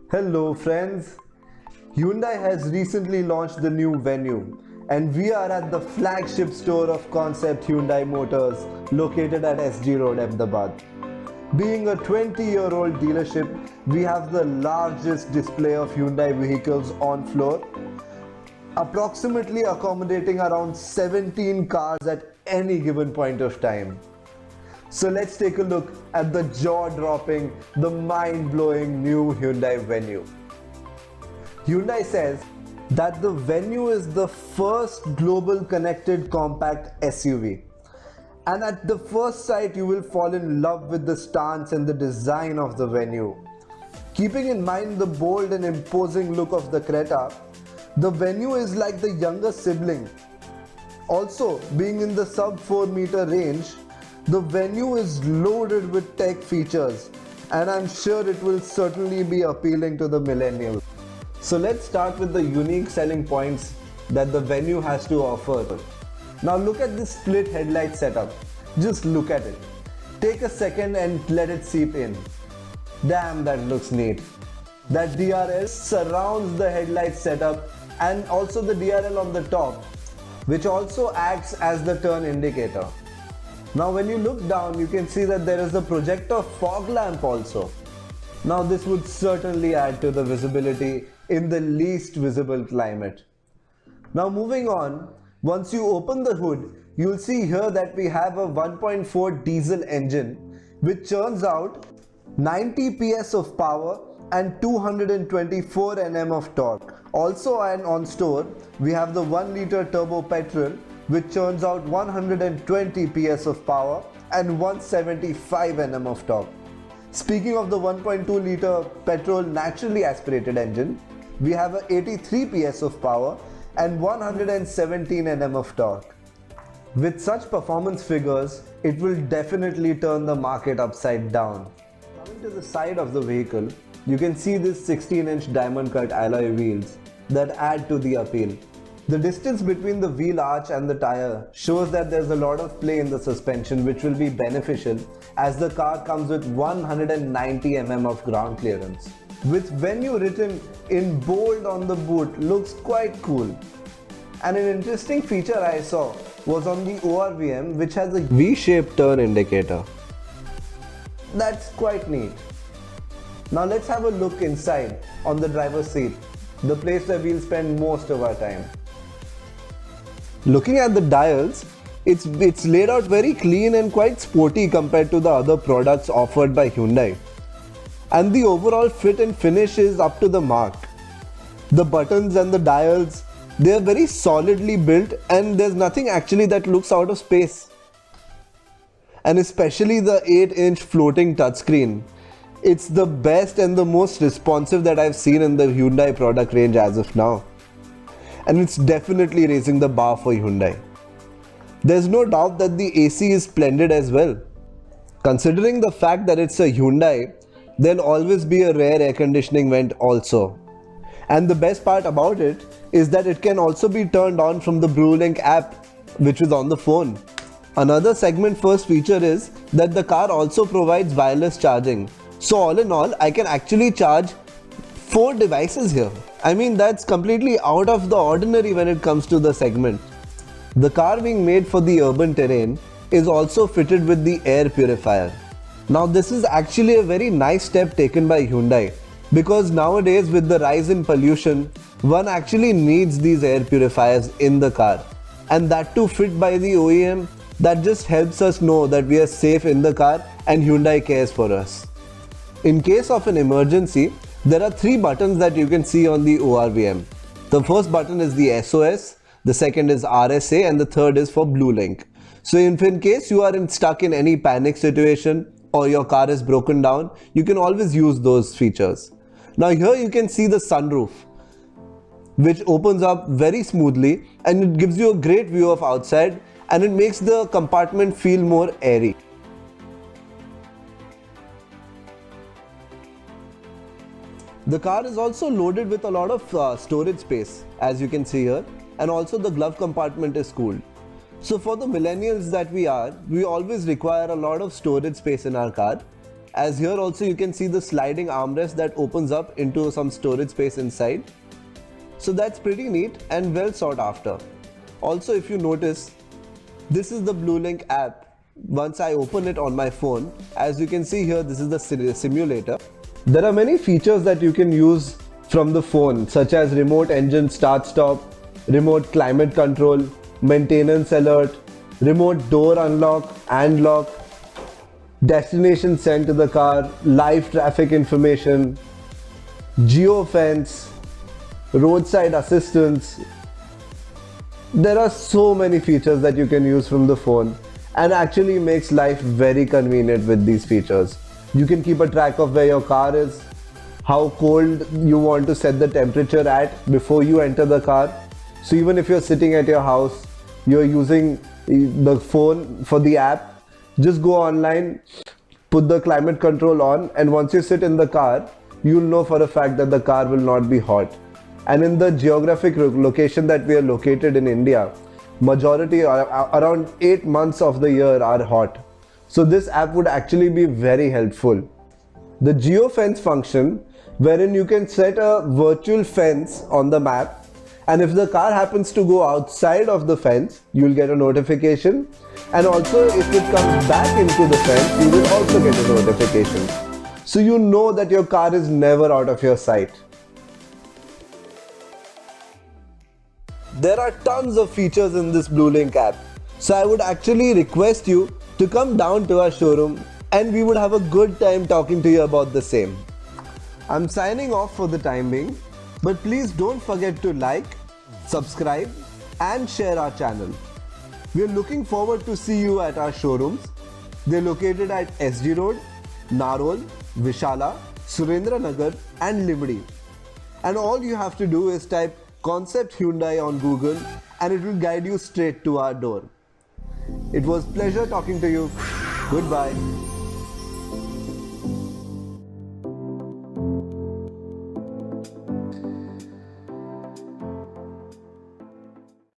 Hello friends, Hyundai has recently launched the new Venue and we are at the flagship store of Concept Hyundai Motors located at SG Road, Ahmedabad. Being a 20-year-old dealership, we have the largest display of Hyundai vehicles on floor, approximately accommodating around 17 cars at any given point of time. So let's take a look at the jaw-dropping, the mind-blowing new Hyundai Venue. Hyundai says that the Venue is the first global connected compact SUV. And at the first sight, you will fall in love with the stance and the design of the Venue. Keeping in mind the bold and imposing look of the Creta, the Venue is like the younger sibling. Also, being in the sub 4 meter range, the Venue is loaded with tech features and I'm sure it will certainly be appealing to the millennials. So let's start with the unique selling points that the Venue has to offer. Now look at this split headlight setup. Just look at it. Take a second and let it seep in. Damn, that looks neat. That DRL surrounds the headlight setup and also the DRL on the top, which also acts as the turn indicator. Now when you look down, you can see that there is a projector fog lamp also. Now this would certainly add to the visibility in the least visible climate. Now moving on, once you open the hood, you'll see here that we have a 1.4 diesel engine which churns out 90 PS of power and 224 Nm of torque. Also and on store, we have the 1 liter turbo petrol which churns out 120 PS of power and 175 Nm of torque. Speaking of the 1.2 liter petrol naturally aspirated engine, we have a 83 PS of power and 117 Nm of torque. With such performance figures, it will definitely turn the market upside down. Coming to the side of the vehicle, you can see this 16-inch diamond cut alloy wheels that add to the appeal. The distance between the wheel arch and the tire shows that there's a lot of play in the suspension, which will be beneficial as the car comes with 190 mm of ground clearance. With Venue written in bold on the boot looks quite cool. And an interesting feature I saw was on the ORVM, which has a V-shaped turn indicator. That's quite neat. Now let's have a look inside on the driver's seat, the place where we'll spend most of our time. Looking at the dials, it's laid out very clean and quite sporty compared to the other products offered by Hyundai. And the overall fit and finish is up to the mark. The buttons and the dials, they are very solidly built and there's nothing actually that looks out of space. And especially the 8-inch floating touchscreen. It's the best and the most responsive that I've seen in the Hyundai product range as of now. And it's definitely raising the bar for Hyundai. There's no doubt that the AC is splendid as well. Considering the fact that it's a Hyundai, there'll always be a rear air conditioning vent also. And the best part about it is that it can also be turned on from the BrewLink app, which is on the phone. Another segment first feature is that the car also provides wireless charging. So all in all, I can actually charge 4 devices here. I mean, that's completely out of the ordinary when it comes to the segment. The car being made for the urban terrain is also fitted with the air purifier. Now this is actually a very nice step taken by Hyundai, because nowadays with the rise in pollution, one actually needs these air purifiers in the car. And that too fit by the OEM, that just helps us know that we are safe in the car and Hyundai cares for us. In case of an emergency, there are 3 buttons that you can see on the ORVM. The first button is the SOS, the second is RSA and the third is for BlueLink. So if in case you are stuck in any panic situation or your car is broken down, you can always use those features. Now here you can see the sunroof, which opens up very smoothly and it gives you a great view of outside and it makes the compartment feel more airy. The car is also loaded with a lot of storage space, as you can see here, and also the glove compartment is cooled. So for the millennials that we are, we always require a lot of storage space in our car, as here also you can see the sliding armrest that opens up into some storage space inside. So that's pretty neat and well sought after. Also, if you notice, this is the BlueLink app. Once I open it on my phone, as you can see here, this is the simulator. There are many features that you can use from the phone, such as remote engine start-stop, remote climate control, maintenance alert, remote door unlock and lock, destination sent to the car, live traffic information, geofence, roadside assistance. There are so many features that you can use from the phone, and actually makes life very convenient with these features. You can keep a track of where your car is, how cold you want to set the temperature at before you enter the car. So even if you're sitting at your house, you're using the phone for the app, just go online, put the climate control on, and once you sit in the car, you'll know for a fact that the car will not be hot. And in the geographic location that we are located in India, majority around 8 months of the year are hot. So this app would actually be very helpful. The geofence function, wherein you can set a virtual fence on the map, and if the car happens to go outside of the fence, you'll get a notification, and also if it comes back into the fence, you will also get a notification. So you know that your car is never out of your sight. There are tons of features in this BlueLink app, so I would actually request you to come down to our showroom and we would have a good time talking to you about the same. I'm signing off for the time being, but please don't forget to like, subscribe and share our channel. We are looking forward to see you at our showrooms. They're located at SG Road, Narol, Vishala, Surendranagar and Limdi. And all you have to do is type Concept Hyundai on Google and it will guide you straight to our door. It was a pleasure talking to you. Goodbye.